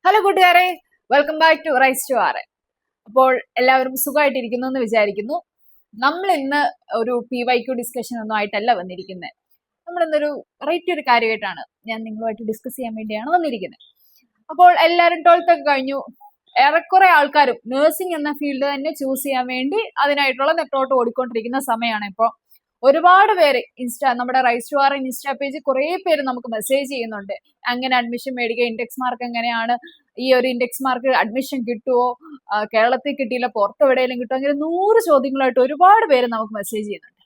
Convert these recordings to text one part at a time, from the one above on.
Hello കൂട്ടുകാരെ, welcome back to rise to R. അപ്പോൾ എല്ലാവരും സുഖമായിട്ടിരിക്കുന്നു എന്ന് വിചാരിക്കുന്നു. നമ്മൾ ഇന്ന് ഒരു PYQ ഡിസ്കഷൻ ഒന്നും ആയിട്ടല്ല വന്നിരിക്കുന്നത്. നമ്മൾ ഇന്നൊരു വെറൈറ്റി ഒരു കാര്യമായിട്ടാണ് ഞാൻ നിങ്ങളുമായിട്ട് ഡിസ്കസ് ചെയ്യാൻ വേണ്ടിയാണ് വന്നിരിക്കുന്നത്. അപ്പോൾ എല്ലാവരും 12th ഒക്കെ കഴിഞ്ഞു. ഏറെക്കുറെ ആൾക്കാരും നഴ്സിംഗ് എന്ന ഫീൽഡ് തന്നെ ചൂസ് ചെയ്യാൻ വേണ്ടി അതിനായിട്ടുള്ള നെട്ടോട്ട് ഓടിക്കൊണ്ടിരിക്കുന്ന സമയമാണ് ഇപ്പോൾ. ഒരുപാട് പേര് നമ്മുടെ rise to R insta page കുറെ പേര് നമുക്ക് മെസ്സേജ് ചെയ്യുന്നുണ്ട്. അങ്ങനെ അഡ്മിഷൻ മേടിക്കുക, ഇൻഡെക്സ് മാർക്ക് എങ്ങനെയാണ്, ഈ ഒരു ഇൻഡെക്സ് മാർക്ക് അഡ്മിഷൻ കിട്ടുമോ, കേരളത്തിൽ കിട്ടിയില്ല പുറത്ത് എവിടെയെങ്കിലും കിട്ടുമോ, അങ്ങനെ 100 ചോദ്യങ്ങളായിട്ട് ഒരുപാട് പേര് നമുക്ക് മെസ്സേജ് ചെയ്യുന്നുണ്ട്.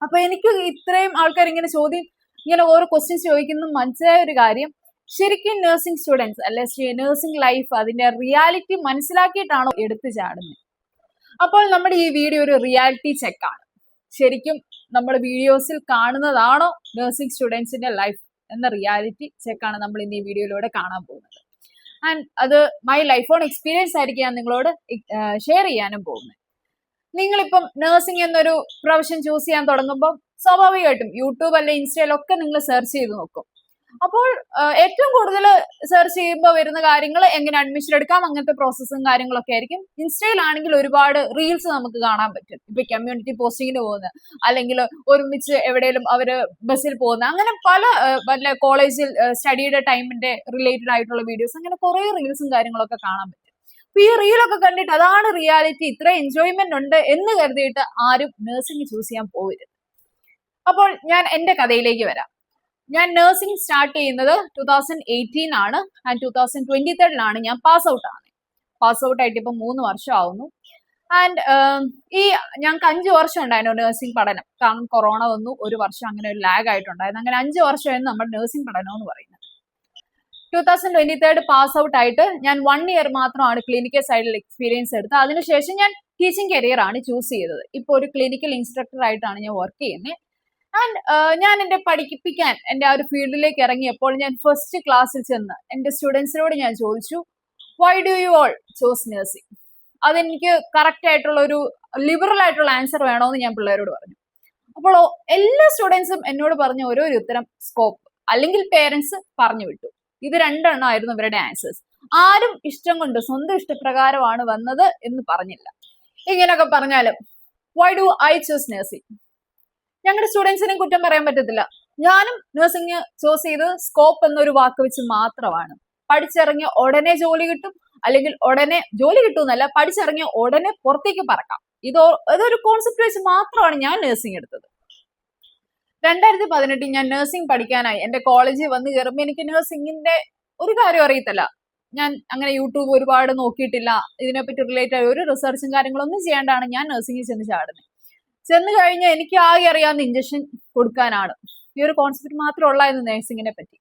അപ്പൊ എനിക്ക് ഇത്രയും ആൾക്കാർ ഇങ്ങനെ ഓരോ ക്വസ്റ്റ്യൻസ് ചോദിക്കുന്ന മനസ്സിലായ ഒരു കാര്യം, ശരിക്കും നഴ്സിംഗ് സ്റ്റുഡൻസ് അല്ലെ നഴ്സിംഗ് ലൈഫ് അതിന്റെ റിയാലിറ്റി മനസ്സിലാക്കിയിട്ടാണോ എടുത്തു ചാടുന്നത്? അപ്പോൾ നമ്മുടെ ഈ വീഡിയോ ഒരു റിയാലിറ്റി ചെക്കാണ്. ശരിക്കും നമ്മൾ വീഡിയോസിൽ കാണുന്നതാണോ നഴ്സിംഗ് സ്റ്റുഡൻസിന്റെ ലൈഫ് എന്ന റിയാലിറ്റി ചെക്കാണ് നമ്മൾ ഇന്ന് ഈ വീഡിയോയിലൂടെ കാണാൻ പോകുന്നത്. ആൻഡ് അത് മൈ ലൈഫ് ഓൺ എക്സ്പീരിയൻസ് ആയിരിക്കും ഞാൻ നിങ്ങളോട് ഷെയർ ചെയ്യാനും പോകുന്നത്. നിങ്ങളിപ്പം നഴ്സിംഗ് എന്നൊരു പ്രൊഫഷൻ ചൂസ് ചെയ്യാൻ തുടങ്ങുമ്പോൾ സ്വാഭാവികമായിട്ടും യൂട്യൂബ് അല്ലെ ഇൻസ്റ്റയിലൊക്കെ നിങ്ങൾ സെർച്ച് ചെയ്ത് നോക്കും. അപ്പോൾ ഏറ്റവും കൂടുതൽ സെർച്ച് ചെയ്യുമ്പോൾ വരുന്ന കാര്യങ്ങൾ എങ്ങനെ അഡ്മിഷൻ എടുക്കാം, അങ്ങനത്തെ പ്രോസസ്സും കാര്യങ്ങളൊക്കെ ആയിരിക്കും. ഇൻസ്റ്റയിലാണെങ്കിൽ ഒരുപാട് റീൽസ് നമുക്ക് കാണാൻ പറ്റും. ഇപ്പൊ കമ്മ്യൂണിറ്റി പോസ്റ്റിങ്ങിന് പോകുന്ന, അല്ലെങ്കിൽ ഒരുമിച്ച് എവിടെയെങ്കിലും അവര് ബസ്സിൽ പോകുന്ന, അങ്ങനെ പല കോളേജിൽ സ്റ്റഡിയുടെ ടൈമിന്റെ റിലേറ്റഡ് ആയിട്ടുള്ള വീഡിയോസ്, അങ്ങനെ കുറെ റീൽസും കാര്യങ്ങളൊക്കെ കാണാൻ പറ്റും. അപ്പൊ ഈ റീലൊക്കെ കണ്ടിട്ട് അതാണ് റിയാലിറ്റി, ഇത്ര എൻജോയ്മെന്റ് ഉണ്ട് എന്ന് കരുതിയിട്ട് ആരും നഴ്സിംഗ് ചൂസ് ചെയ്യാൻ പോകരുത്. അപ്പോൾ ഞാൻ എന്റെ കഥയിലേക്ക് വരാം. ഞാൻ നഴ്സിംഗ് സ്റ്റാർട്ട് ചെയ്യുന്നത് 2018 ആണ്. ആൻഡ് 2023 ഞാൻ പാസ് ഔട്ട് ആണ്. പാസ് ഔട്ട് ആയിട്ട് ഇപ്പൊ 3 വർഷം ആവുന്നു. ആൻഡ് ഞങ്ങൾക്ക് 5 വർഷം ഉണ്ടായിരുന്നു നഴ്സിംഗ് പഠനം. കാരണം കൊറോണ വന്നു, 1 വർഷം അങ്ങനെ ഒരു ലാഗ് ആയിട്ടുണ്ടായിരുന്നു. അങ്ങനെ 5 വർഷമായിരുന്നു നമ്മുടെ നഴ്സിംഗ് പഠനം എന്ന് പറയുന്നത്. 2023 പാസ് ഔട്ട് ആയിട്ട് ഞാൻ 1 ഇയർ മാത്രമാണ് ക്ലിനിക്കൽ സൈഡിൽ എക്സ്പീരിയൻസ് എടുത്തത്. അതിനുശേഷം ഞാൻ ടീച്ചിങ് കരിയർ ആണ് ചൂസ് ചെയ്തത്. ഇപ്പോൾ ഒരു ക്ലിനിക്കൽ ഇൻസ്ട്രക്ടർ ആയിട്ടാണ് ഞാൻ വർക്ക് ചെയ്യുന്നത്. ആൻഡ് ഞാൻ എന്റെ പഠിപ്പിക്കാൻ എന്റെ ആ ഒരു ഫീൽഡിലേക്ക് ഇറങ്ങിയപ്പോൾ ഞാൻ ഫസ്റ്റ് ക്ലാസ്സിൽ ചെന്ന് എന്റെ സ്റ്റുഡൻസിനോട് ഞാൻ ചോദിച്ചു, why do you all choose nursing? അതെനിക്ക് കറക്റ്റ് ആയിട്ടുള്ള ഒരു ലിബറൽ ആയിട്ടുള്ള ആൻസർ വേണമെന്ന് ഞാൻ പിള്ളേരോട് പറഞ്ഞു. അപ്പോൾ എല്ലാ സ്റ്റുഡൻസും എന്നോട് പറഞ്ഞ ഓരോ ഉത്തരം സ്കോപ്പ്, അല്ലെങ്കിൽ പേരൻസ് പറഞ്ഞു വിട്ടു. ഇത് 2 എണ്ണമായിരുന്നു ഇവരുടെ ആൻസേഴ്സ്. ആരും ഇഷ്ടം കൊണ്ട് സ്വന്തം ഇഷ്ടപ്രകാരമാണ് വന്നത് എന്ന് പറഞ്ഞില്ല. ഇങ്ങനെയൊക്കെ പറഞ്ഞാലും why do I choose nursing? ഞങ്ങളുടെ സ്റ്റുഡൻസിനെ കുറ്റം പറയാൻ പറ്റത്തില്ല. ഞാനും നഴ്സിംഗ് ചൂസ് ചെയ്ത് സ്കോപ്പ് എന്നൊരു വാക്ക് വെച്ച് മാത്രമാണ്. പഠിച്ചിറങ്ങിയ ഉടനെ ജോലി കിട്ടും, അല്ലെങ്കിൽ ഉടനെ ജോലി കിട്ടുമെന്നല്ല, പഠിച്ചിറങ്ങിയ ഉടനെ പുറത്തേക്ക് പറക്കാം, ഇതൊരു കോൺസെപ്റ്റ് വെച്ച് മാത്രമാണ് ഞാൻ നഴ്സിംഗ് എടുത്തത്. 2018 ഞാൻ നഴ്സിംഗ് പഠിക്കാനായി എന്റെ കോളേജിൽ വന്ന് കയറുമ്പോൾ എനിക്ക് നഴ്സിംഗിന്റെ ഒരു കാര്യം അറിയത്തില്ല. ഞാൻ അങ്ങനെ യൂട്യൂബ് ഒരുപാട് നോക്കിയിട്ടില്ല. ഇതിനെപ്പറ്റി റിലേറ്റഡ് ഒരു റിസർച്ചും കാര്യങ്ങളൊന്നും ചെയ്യാണ്ടാണ് ഞാൻ നഴ്സിംഗിൽ ചെന്ന് ചാടുന്നത്. ചെന്ന് കഴിഞ്ഞാൽ എനിക്ക് ആകെ അറിയാവുന്ന ഇഞ്ചക്ഷൻ കൊടുക്കാനാണ്. ഈ ഒരു കോൺസെപ്റ്റ് മാത്രമേ ഉള്ളായിരുന്നു നഴ്സിംഗിനെ പറ്റി.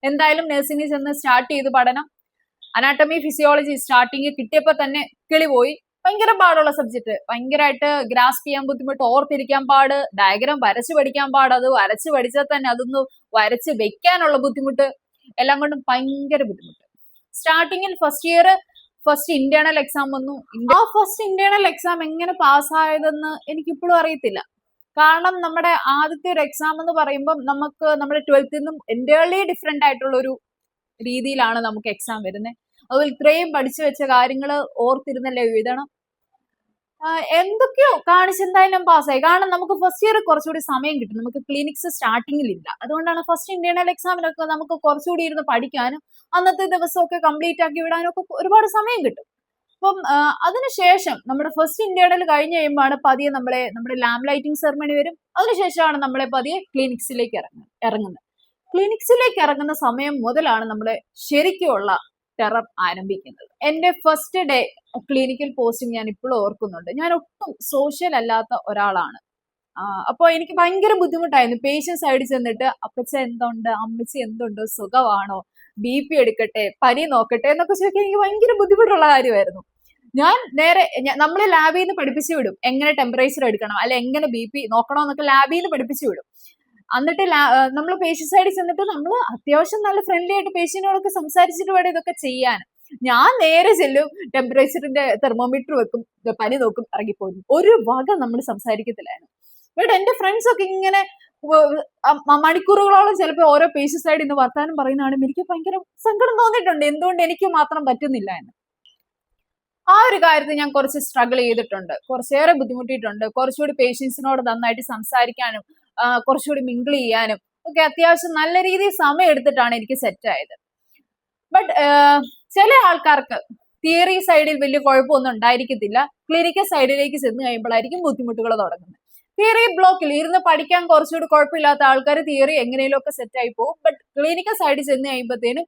എന്തായാലും നഴ്സിംഗിൽ ചെന്ന് സ്റ്റാർട്ട് ചെയ്ത് പഠനം. അനാട്ടമി ഫിസിയോളജി സ്റ്റാർട്ടിങ് കിട്ടിയപ്പോൾ തന്നെ കിളി പോയി. ഭയങ്കര പാടുള്ള സബ്ജക്ട്, ഭയങ്കരമായിട്ട് ഗ്രാസ്പ് ചെയ്യാൻ ബുദ്ധിമുട്ട്, ഓർത്തിരിക്കാൻ പാട്, ഡയഗ്രാം വരച്ച് പഠിക്കാൻ പാട്, അത് വരച്ച് പഠിച്ചാൽ തന്നെ അതൊന്ന് വരച്ച് വെക്കാനുള്ള ബുദ്ധിമുട്ട്, എല്ലാം കൊണ്ടും ഭയങ്കര ബുദ്ധിമുട്ട്. സ്റ്റാർട്ടിങ്ങിൽ ഫസ്റ്റ് ഇന്റേണൽ എക്സാം വന്നു. ആ ഫസ്റ്റ് ഇന്റേണൽ എക്സാം എങ്ങനെ പാസ്സായതെന്ന് എനിക്കിപ്പോഴും അറിയത്തില്ല. കാരണം നമ്മുടെ ആദ്യത്തെ ഒരു എക്സാം എന്ന് പറയുമ്പോൾ നമുക്ക് നമ്മുടെ 12th നിന്നും എൻ്റയർലി ഡിഫറെന്റ് ആയിട്ടുള്ള ഒരു രീതിയിലാണ് നമുക്ക് എക്സാം വരുന്നത്. അതുപോലെ ഇത്രയും പഠിച്ചു വെച്ച കാര്യങ്ങൾ ഓർത്തിരുന്നല്ലേ എഴുതണം. എന്തൊക്കെയോ കാണിച്ചെന്തായാലും പാസ്സായി. കാരണം നമുക്ക് ഫസ്റ്റ് ഇയർ കുറച്ചുകൂടി സമയം കിട്ടും. നമുക്ക് ക്ലിനിക്സ് സ്റ്റാർട്ടിങ്ങിൽ ഇല്ല. അതുകൊണ്ടാണ് ഫസ്റ്റ് ഇന്റേണൽ എക്സാമിനൊക്കെ നമുക്ക് കുറച്ചുകൂടി ഇരുന്ന് പഠിക്കാനും അന്നത്തെ ദിവസമൊക്കെ കംപ്ലീറ്റ് ആക്കി വിടാനും ഒക്കെ ഒരുപാട് സമയം കിട്ടും. അപ്പം അതിനുശേഷം നമ്മുടെ ഫസ്റ്റ് ഇന്റേണൽ കഴിഞ്ഞ് കഴിയുമ്പോഴാണ് പതിയെ നമ്മുടെ ലാമ്പ് ലൈറ്റിംഗ് സെറമണി വരും. അതിനുശേഷമാണ് നമ്മളെ പതിയെ ക്ലിനിക്സിലേക്ക് ഇറങ്ങുന്നത്. ക്ലിനിക്സിലേക്ക് ഇറങ്ങുന്ന സമയം മുതലാണ് നമ്മളെ ശരിക്കുമുള്ള ടെറർ ആരംഭിക്കുന്നത്. എന്റെ ഫസ്റ്റ് ഡേ ക്ലിനിക്കൽ പോസ്റ്റിംഗ് ഞാൻ ഇപ്പോഴും ഓർക്കുന്നുണ്ട്. ഞാൻ ഒട്ടും സോഷ്യൽ അല്ലാത്ത ഒരാളാണ്. അപ്പോൾ എനിക്ക് ഭയങ്കര ബുദ്ധിമുട്ടായിരുന്നു. പേഷ്യൻസ് സൈഡിൽ ചെന്നിട്ട് അപ്പച്ച എന്തുണ്ട്, അമ്മച്ചി എന്തുണ്ട്, സുഖമാണോ, BP എടുക്കട്ടെ, പനി നോക്കട്ടെ എന്നൊക്കെ ചോദിക്കാൻ എനിക്ക് ഭയങ്കര ബുദ്ധിമുട്ടുള്ള കാര്യമായിരുന്നു. ഞാൻ നമ്മളെ ലാബിൽ നിന്ന് പഠിപ്പിച്ചു വിടും എങ്ങനെ ടെമ്പറേച്ചർ എടുക്കണം, അല്ലെ എങ്ങനെ BP നോക്കണോ എന്നൊക്കെ ലാബിൽ നിന്ന് പഠിപ്പിച്ചു വിടും. എന്നിട്ട് നമ്മൾ പേഷ്യന്റ് സൈഡിൽ ചെന്നിട്ട് നമ്മൾ അത്യാവശ്യം നല്ല ഫ്രണ്ട്ലി ആയിട്ട് പേഷ്യന്റിനോടൊക്കെ സംസാരിച്ചിട്ട് വേണം ഇതൊക്കെ ചെയ്യാൻ. ഞാൻ നേരെ ചെല്ലും, ടെമ്പറേച്ചറിന്റെ തെർമോമീറ്റർ വെക്കും, പനി നോക്കും, ഇറങ്ങിപ്പോകും. ഒരു വക നമ്മൾ സംസാരിക്കത്തില്ലായിരുന്നു. ബട്ട് എന്റെ ഫ്രണ്ട്സ് ഒക്കെ ഇങ്ങനെ മണിക്കൂറുകളോളം ചിലപ്പോൾ ഓരോ പേഷ്യൻസ് ആയിട്ട് ഇന്ന് വർത്താനം പറയുന്നതാണ് എനിക്ക് ഭയങ്കര സങ്കടം തോന്നിയിട്ടുണ്ട്, എന്തുകൊണ്ട് എനിക്ക് മാത്രം പറ്റുന്നില്ല എന്ന്. ആ ഒരു കാര്യത്തിൽ ഞാൻ കുറച്ച് സ്ട്രഗിൾ ചെയ്തിട്ടുണ്ട്, കുറച്ചേറെ ബുദ്ധിമുട്ടിയിട്ടുണ്ട്. കുറച്ചുകൂടി പേഷ്യൻസിനോട് നന്നായിട്ട് സംസാരിക്കാനും കുറച്ചുകൂടി മിങ്കിൾ ചെയ്യാനും ഒക്കെ അത്യാവശ്യം നല്ല രീതിയിൽ സമയം എടുത്തിട്ടാണ് എനിക്ക് സെറ്റ് ആയത്. ബട്ട് ചില ആൾക്കാർക്ക് തിയറി സൈഡിൽ വലിയ കുഴപ്പമൊന്നും ഉണ്ടായിരിക്കത്തില്ല, ക്ലിനിക്കൽ സൈഡിലേക്ക് ചെന്ന് കഴിയുമ്പോഴായിരിക്കും ബുദ്ധിമുട്ടുകൾ തുടങ്ങുന്നത്. തിയറി ബ്ലോക്കിൽ ഇരുന്ന് പഠിക്കാൻ കുറച്ചുകൂടി കുഴപ്പമില്ലാത്ത ആൾക്കാർ തിയറി എങ്ങനെയും ഒക്കെ സെറ്റ് ആയി പോകും. ബട്ട് ക്ലിനിക്കൽ സൈഡിൽ ചെന്ന് കഴിയുമ്പോഴത്തേനും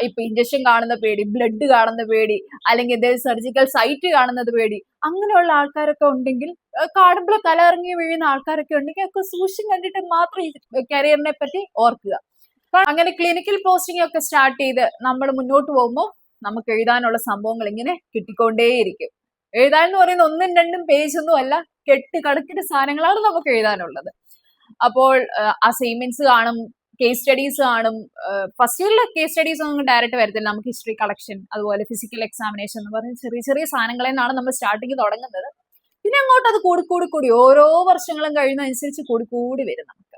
ഇപ്പൊ ഇഞ്ചക്ഷൻ കാണുന്ന പേടി, ബ്ലഡ് കാണുന്ന പേടി, അല്ലെങ്കിൽ എന്തെങ്കിലും സർജിക്കൽ സൈറ്റ് കാണുന്നത് പേടി, അങ്ങനെയുള്ള ആൾക്കാരൊക്കെ ഉണ്ടെങ്കിൽ, കാണുമ്പോൾ തലയിറങ്ങി വീഴുന്ന ആൾക്കാരൊക്കെ ഉണ്ടെങ്കിൽ ഒക്കെ സൂക്ഷ്യം കണ്ടിട്ട് മാത്രം ഈ കരിയറിനെ പറ്റി ഓർക്കുക. അങ്ങനെ ക്ലിനിക്കൽ പോസ്റ്റിംഗ് ഒക്കെ സ്റ്റാർട്ട് ചെയ്ത് നമ്മൾ മുന്നോട്ട് പോകുമ്പോൾ നമുക്ക് എഴുതാനുള്ള സംഭവങ്ങൾ ഇങ്ങനെ കിട്ടിക്കൊണ്ടേയിരിക്കും. എഴുതാൻ എന്ന് പറയുന്ന 1-2 പേജ് ഒന്നും അല്ല, കണക്കിന് സാധനങ്ങളാണ് നമുക്ക് എഴുതാനുള്ളത്. അപ്പോൾ അസൈൻമെന്റ്സ് കാണും, കേസ് സ്റ്റഡീസ് കാണും. ഫസ്റ്റ് ഇയറിലെ കേസ് സ്റ്റഡീസ് ഒന്നും ഡയറക്റ്റ് വരത്തില്ല, നമുക്ക് ഹിസ്റ്ററി കളക്ഷൻ, അതുപോലെ ഫിസിക്കൽ എക്സാമിനേഷൻ എന്ന് പറഞ്ഞ ചെറിയ ചെറിയ സാധനങ്ങളിൽ നിന്നാണ് നമ്മൾ സ്റ്റാർട്ടിങ് തുടങ്ങുന്നത്. പിന്നെ അങ്ങോട്ട് അത് കൂടി ഓരോ വർഷങ്ങളും കഴിയുന്നതനുസരിച്ച് കൂടി വരും നമുക്ക്.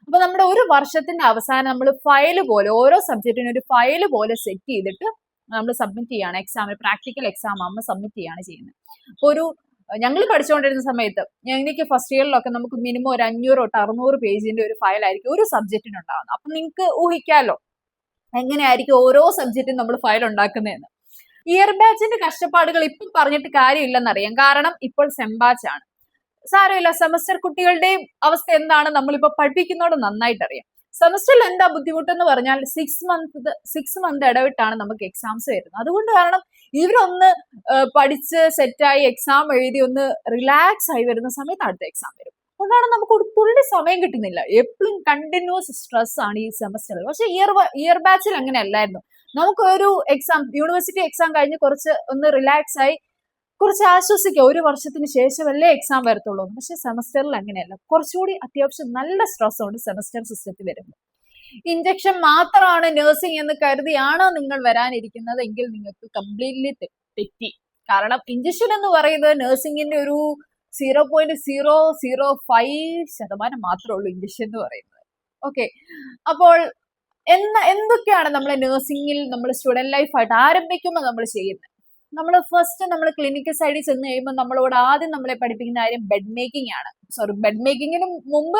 അപ്പൊ നമ്മുടെ ഒരു വർഷത്തിന്റെ അവസാനം നമ്മൾ ഫയല് പോലെ ഓരോ സബ്ജക്റ്റിനും ഒരു ഫയല് പോലെ സെറ്റ് ചെയ്തിട്ട് നമ്മൾ സബ്മിറ്റ് ചെയ്യാണ്. എക്സാമിന് പ്രാക്ടിക്കൽ എക്സാം ആകുമ്പോൾ സബ്മിറ്റ് ചെയ്യാണ് ചെയ്യുന്നത്. അപ്പോൾ ഞങ്ങൾ പഠിച്ചുകൊണ്ടിരുന്ന സമയത്ത് ഞങ്ങൾക്ക് ഫസ്റ്റ് ഇയറിലൊക്കെ നമുക്ക് മിനിമം ഒരു 500 തൊട്ട് 600 പേജിന്റെ ഒരു ഫയലായിരിക്കും ഒരു സബ്ജക്റ്റിന് ഉണ്ടാകുന്നത്. അപ്പൊ നിങ്ങൾക്ക് ഊഹിക്കാമല്ലോ എങ്ങനെയായിരിക്കും ഓരോ സബ്ജക്റ്റും നമ്മൾ ഫയൽ ഉണ്ടാക്കുന്നതെന്ന്. ഇയർ ബാച്ചിന്റെ കഷ്ടപ്പാടുകൾ ഇപ്പം പറഞ്ഞിട്ട് കാര്യമില്ലെന്നറിയാം, കാരണം ഇപ്പോൾ സെം ബാച്ച് ആണ്. സാരമില്ല, സെമസ്റ്റർ കുട്ടികളുടെയും അവസ്ഥ എന്താണ് നമ്മളിപ്പോ പഠിപ്പിക്കുന്നതോട് നന്നായിട്ട് അറിയാം. സെമസ്റ്ററിൽ എന്താ ബുദ്ധിമുട്ടെന്ന് പറഞ്ഞാൽ 6 മന്ത് ഇടവിട്ടാണ് നമുക്ക് എക്സാംസ് വരുന്നത്. അതുകൊണ്ട് കാരണം ഇവരൊന്ന് പഠിച്ച് സെറ്റായി എക്സാം എഴുതി ഒന്ന് റിലാക്സ് ആയി വരുന്ന സമയത്ത് അടുത്ത എക്സാം വരും. അതുകൊണ്ടാണ് നമുക്ക് ഒരു തുള്ളി സമയം കിട്ടുന്നില്ല, എപ്പോഴും കണ്ടിന്യൂസ് സ്ട്രെസ് ആണ് ഈ സെമസ്റ്ററിൽ. പക്ഷെ ഇയർ ബാച്ചിൽ അങ്ങനെ അല്ലായിരുന്നു. നമുക്ക് ഒരു എക്സാം, യൂണിവേഴ്സിറ്റി എക്സാം കഴിഞ്ഞ് കുറച്ച് ഒന്ന് റിലാക്സ് ആയി കുറച്ച് ആശ്വസിക്കുക, ഒരു വർഷത്തിന് ശേഷമല്ലേ എക്സാം വരത്തുള്ളൂ. പക്ഷെ സെമസ്റ്ററിൽ അങ്ങനെയല്ല, കുറച്ചുകൂടി അത്യാവശ്യം നല്ല സ്ട്രെസ് ഉണ്ട് സെമസ്റ്റർ സിസ്റ്റത്തിൽ വരുമ്പോൾ. ഇഞ്ചക്ഷൻ മാത്രമാണ് നഴ്സിംഗ് എന്ന് കരുതിയാണോ നിങ്ങൾ വരാനിരിക്കുന്നത് എങ്കിൽ നിങ്ങൾക്ക് കംപ്ലീറ്റ്ലി തെറ്റി. കാരണം ഇഞ്ചക്ഷൻ എന്ന് പറയുന്നത് നഴ്സിംഗിന്റെ ഒരു 0.005% മാത്രമേ ഉള്ളൂ ഇഞ്ചക്ഷൻ എന്ന് പറയുന്നത്. ഓക്കെ, അപ്പോൾ എന്തൊക്കെയാണ് നമ്മളെ നഴ്സിംഗിൽ നമ്മൾ സ്റ്റുഡന്റ് ലൈഫായിട്ട് ആരംഭിക്കുമ്പോൾ നമ്മൾ ചെയ്യുന്നത്? നമ്മൾ ക്ലിനിക്കൽ സൈഡിൽ ചെന്ന് കഴിയുമ്പോൾ നമ്മളോട് ആദ്യം നമ്മളെ പഠിപ്പിക്കുന്ന കാര്യം ബെഡ് മേക്കിംഗ് ആണ്. ബെഡ് മേക്കിങ്ങിന് മുമ്പ്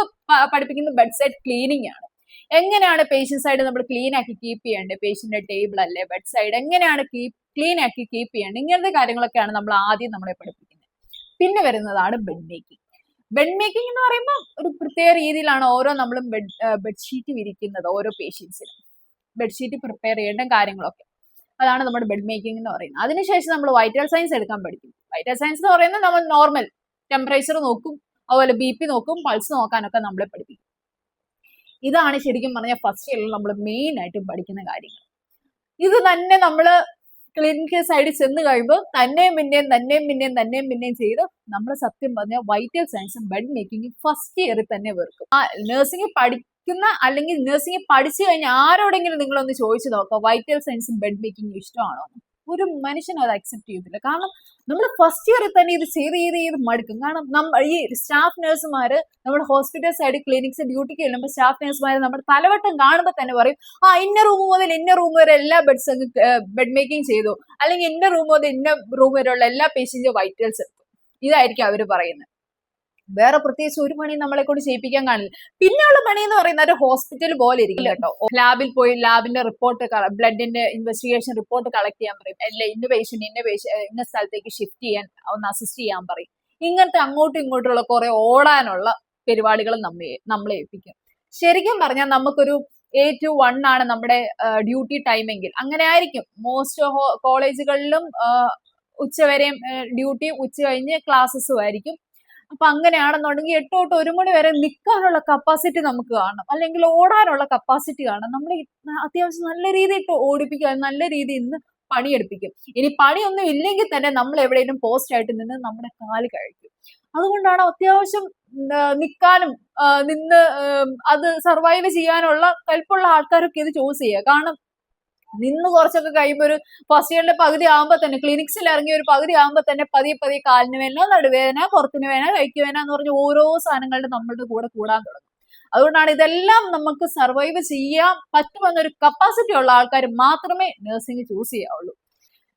പഠിപ്പിക്കുന്ന ബെഡ് സൈഡ് ക്ലീനിങ് ആണ്. എങ്ങനെയാണ് പേഷ്യന്റ് സൈഡ് നമ്മൾ ക്ലീൻ ആക്കി കീപ്പ് ചെയ്യേണ്ടത്, പേഷ്യന്റ് ടേബിൾ അല്ലേ ബെഡ് സൈഡ് എങ്ങനെയാണ് ക്ലീൻ ആക്കി കീപ്പ് ചെയ്യേണ്ടത്, ഇങ്ങനത്തെ കാര്യങ്ങളൊക്കെയാണ് നമ്മൾ ആദ്യം നമ്മളെ പഠിപ്പിക്കുന്നത്. പിന്നെ വരുന്നതാണ് ബെഡ് മേക്കിംഗ്. ബെഡ് മേക്കിംഗ് എന്ന് പറയുമ്പോൾ ഒരു പ്രത്യേക രീതിയിലാണ് നമ്മളും ബെഡ്ഷീറ്റ് വിരിക്കുന്നത്. ഓരോ പേഷ്യൻസിനും ബെഡ്ഷീറ്റ് പ്രിപ്പയർ ചെയ്യേണ്ട കാര്യങ്ങളൊക്കെ, അതാണ് നമ്മുടെ ബെഡ് മേക്കിംഗ് എന്ന് പറയുന്നത്. അതിനുശേഷം നമ്മൾ വൈറ്റൽ സയൻസ് എടുക്കാൻ പഠിക്കും. വൈറ്റൽ സയൻസ് എന്ന് പറയുന്നത് നമ്മൾ നോർമൽ ടെമ്പറേച്ചർ നോക്കും, അതുപോലെ BP നോക്കും, പൾസ് നോക്കാനൊക്കെ നമ്മളെ പഠിപ്പിക്കും. ഇതാണ് ശരിക്കും പറഞ്ഞാൽ ഫസ്റ്റ് ഇയറിൽ നമ്മൾ മെയിൻ ആയിട്ട് പഠിക്കുന്ന കാര്യങ്ങൾ. ഇത് തന്നെ നമ്മൾ ക്ലിനിക്കൽ സൈഡിൽ ചെന്ന് കഴിയുമ്പോൾ തന്നെയും പിന്നെയും ചെയ്ത് നമ്മൾ സത്യം പറഞ്ഞാൽ വൈറ്റൽ സയൻസും ബെഡ് മേക്കിങ്ങും ഫസ്റ്റ് ഇയറിൽ തന്നെ വെറുക്കും. നഴ്സിംഗ് പഠിക്കുന്ന അല്ലെങ്കിൽ നഴ്സിംഗ് പഠിച്ചു കഴിഞ്ഞാൽ ആരോടെങ്കിലും നിങ്ങളൊന്ന് ചോദിച്ചു നോക്കാം വൈറ്റൽ സയൻസും ബെഡ് മേക്കിങ്ങും ഇഷ്ടമാണോ? ഒരു മനുഷ്യനും അത് അക്സെപ്റ്റ് ചെയ്യത്തില്ല. കാരണം നമ്മൾ ഫസ്റ്റ് ഇയറിൽ തന്നെ ഇത് ചെയ്ത് മടുക്കും. കാരണം ഈ സ്റ്റാഫ് നഴ്സുമാര് നമ്മുടെ ഹോസ്പിറ്റൽ സൈഡ് ക്ലിനിക്സ് ഡ്യൂട്ടിക്ക് ചെല്ലുമ്പോൾ സ്റ്റാഫ് നഴ്സുമാര് നമ്മുടെ തലവട്ടം കാണുമ്പോൾ തന്നെ പറയും, ഇന്ന റൂം മുതൽ ഇന്ന റൂം വരെ എല്ലാ ബെഡ് മേക്കിംഗ് ചെയ്തു, അല്ലെങ്കിൽ ഇന്ന റൂം മുതൽ ഇന്ന റൂം വരെയുള്ള എല്ലാ പേഷ്യന്റും വൈറ്റൽസ് എടുത്തു. ഇതായിരിക്കും അവര് പറയുന്നത്. വേറെ പ്രത്യേകിച്ച് ഒരു പണി നമ്മളെ കൊണ്ട് ചെയ്യിപ്പിക്കാൻ കാണില്ല. പിന്നെയുള്ള പണി എന്ന് പറയുന്നത് ഒരു ഹോസ്പിറ്റൽ പോലെ ഇരിക്കില്ല കേട്ടോ. ലാബിൽ പോയി ലാബിന്റെ റിപ്പോർട്ട്, ബ്ലഡിന്റെ ഇൻവെസ്റ്റിഗേഷൻ റിപ്പോർട്ട് കളക്ട് ചെയ്യാൻ പറയും. അല്ലെ ഇന്ന പേഷ്യന്റ് ഇന്ന സ്ഥലത്തേക്ക് ഷിഫ്റ്റ് ചെയ്യാൻ ഒന്ന് അസിസ്റ്റ് ചെയ്യാൻ പറയും. ഇങ്ങനത്തെ അങ്ങോട്ടും ഇങ്ങോട്ടുള്ള കുറെ ഓടാനുള്ള പരിപാടികൾ നമ്മളെ ഏൽപ്പിക്കും. ശരിക്കും പറഞ്ഞാൽ നമുക്കൊരു 8 to 1 ആണ് നമ്മുടെ ഡ്യൂട്ടി ടൈമെങ്കിൽ അങ്ങനെ ആയിരിക്കും മോസ്റ്റ് കോളേജുകളിലും. ഉച്ചവരെയും ഡ്യൂട്ടി, ഉച്ച കഴിഞ്ഞ് ക്ലാസ്സസും ആയിരിക്കും. അപ്പൊ അങ്ങനെയാണെന്നുണ്ടെങ്കിൽ 8 തൊട്ട് 1 മണി വരെ നിൽക്കാനുള്ള കപ്പാസിറ്റി നമുക്ക് കാണണം, അല്ലെങ്കിൽ ഓടാനുള്ള കപ്പാസിറ്റി കാണണം. നമ്മൾ അത്യാവശ്യം നല്ല രീതിയിൽ ഓടിപ്പിക്കുക, നല്ല രീതിയിൽ നിന്ന് പണിയെടുപ്പിക്കും. ഇനി പണിയൊന്നും ഇല്ലെങ്കിൽ തന്നെ നമ്മൾ എവിടെയെങ്കിലും പോസ്റ്റ് ആയിട്ട് നിന്ന് നമ്മുടെ കാല് കഴിക്കും. അതുകൊണ്ടാണ് അത്യാവശ്യം നിൽക്കാനും നിന്ന് അത് സർവൈവ് ചെയ്യാനുള്ള കൽപ്പുള്ള ആൾക്കാരൊക്കെ ഇത് ചൂസ് ചെയ്യുക. കാരണം നിന്ന് കുറച്ചൊക്കെ കഴിയുമ്പോൾ ഒരു ഫസ്റ്റ് ഇയറിന്റെ പകുതി ആകുമ്പോൾ തന്നെ, ക്ലിനിക്സിൽ ഇറങ്ങിയ ഒരു പകുതി ആകുമ്പോൾ തന്നെ പതിയെ കാലിന് വേദന, നടുവേദന, പുറത്തിന് വേദന, കൈക്ക് വേദന എന്ന് പറഞ്ഞ് ഓരോ സാധനങ്ങളുടെ നമ്മളുടെ കൂടെ കൂടാൻ തുടങ്ങും. അതുകൊണ്ടാണ് ഇതെല്ലാം നമുക്ക് സർവൈവ് ചെയ്യാൻ പറ്റുമെന്നൊരു കപ്പാസിറ്റി ഉള്ള ആൾക്കാർ മാത്രമേ നഴ്സിംഗ് ചൂസ് ചെയ്യാവുള്ളൂ.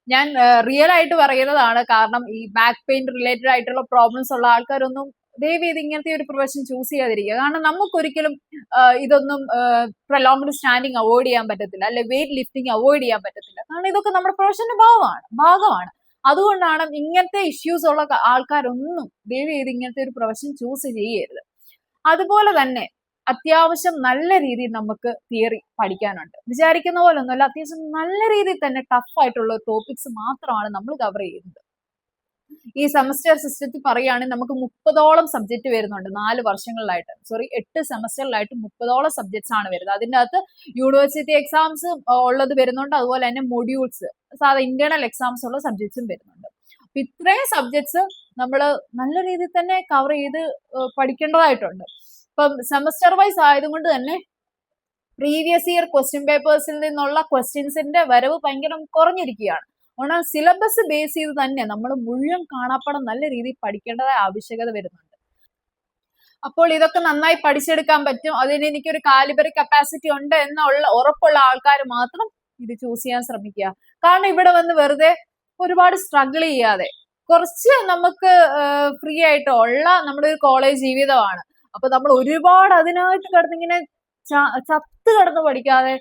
ഞാൻ റിയൽ ആയിട്ട് പറയുന്നതാണ്. കാരണം ഈ ബാക്ക് പെയിൻ റിലേറ്റഡ് ആയിട്ടുള്ള പ്രോബ്ലംസ് ഉള്ള ആൾക്കാരൊന്നും ദയവേത് ഇങ്ങനത്തെ ഒരു പ്രൊഫഷൻ ചൂസ് ചെയ്യാതിരിക്കുക. കാരണം നമുക്കൊരിക്കലും ഇതൊന്നും പ്രൊലോങ്ഡ് സ്റ്റാൻഡിങ് അവോയ്ഡ് ചെയ്യാൻ പറ്റത്തില്ല, അല്ലെ വെയിറ്റ് ലിഫ്റ്റിംഗ് അവോയ്ഡ് ചെയ്യാൻ പറ്റത്തില്ല. കാരണം ഇതൊക്കെ നമ്മുടെ പ്രൊഫഷന്റെ ഭാഗമാണ്. അതുകൊണ്ടാണ് ഇങ്ങനത്തെ ഇഷ്യൂസ് ഉള്ള ആൾക്കാരൊന്നും ദയവേത് ഇങ്ങനത്തെ ഒരു പ്രൊഫഷൻ ചൂസ് ചെയ്യരുത്. അതുപോലെ തന്നെ അത്യാവശ്യം നല്ല രീതിയിൽ നമുക്ക് തിയറി പഠിക്കാനുണ്ട്. വിചാരിക്കുന്ന പോലെ ഒന്നുമല്ല, അത്യാവശ്യം നല്ല രീതിയിൽ തന്നെ ടഫ് ആയിട്ടുള്ള ടോപ്പിക്സ് മാത്രമാണ് നമ്മൾ കവർ ചെയ്യുന്നത്. ഈ സെമസ്റ്റർ സിസ്റ്റത്തിൽ പറയുകയാണെങ്കിൽ നമുക്ക് 30ഓളം സബ്ജക്ട് വരുന്നുണ്ട് 4 വർഷങ്ങളിലായിട്ട്. 8 സെമസ്റ്ററിലായിട്ട് 30ഓളം സബ്ജക്ട്സ് ആണ് വരുന്നത്. അതിൻ്റെ അകത്ത് യൂണിവേഴ്സിറ്റി എക്സാംസ് ഉള്ളത് വരുന്നുണ്ട്, അതുപോലെ തന്നെ മൊഡ്യൂൾസ്, സാധാ ഇന്റേണൽ എക്സാംസ് ഉള്ള സബ്ജക്ട്സും വരുന്നുണ്ട്. അപ്പൊ ഇത്രയും സബ്ജക്ട്സ് നമ്മൾ നല്ല രീതിയിൽ തന്നെ കവർ ചെയ്ത് പഠിക്കേണ്ടതായിട്ടുണ്ട്. ഇപ്പം സെമസ്റ്റർ വൈസ് ആയതുകൊണ്ട് തന്നെ പ്രീവിയസ് ഇയർ ക്വസ്റ്റ്യൻ പേപ്പേഴ്സിൽ നിന്നുള്ള ക്വസ്റ്റ്യൻസിന്റെ വരവ് ഭയങ്കര കുറഞ്ഞിരിക്കുകയാണ്. അതുകൊണ്ട് സിലബസ് ബേസ് ചെയ്ത് തന്നെ നമ്മൾ മുഴുവൻ കാണാപ്പാടം നല്ല രീതിയിൽ പഠിക്കേണ്ടതായ ആവശ്യകത വരുന്നുണ്ട്. അപ്പോൾ ഇതൊക്കെ നന്നായി പഠിച്ചെടുക്കാൻ പറ്റും, അതിന് എനിക്കൊരു കാലിബറി കപ്പാസിറ്റി ഉണ്ട് എന്നുള്ള ഉറപ്പുള്ള ആൾക്കാർ മാത്രം ഇത് ചൂസ് ചെയ്യാൻ ശ്രമിക്കുക. കാരണം ഇവിടെ വന്ന് വെറുതെ ഒരുപാട് സ്ട്രഗിൾ ചെയ്യാതെ കുറച്ച് നമുക്ക് ഫ്രീ ആയിട്ട് ഉള്ള നമ്മുടെ ഒരു കോളേജ് ജീവിതമാണ്. അപ്പൊ നമ്മൾ ഒരുപാട് അതിനായിട്ട് കിടന്നിങ്ങനെ ചത്ത് കിടന്ന് പഠിക്കാതെ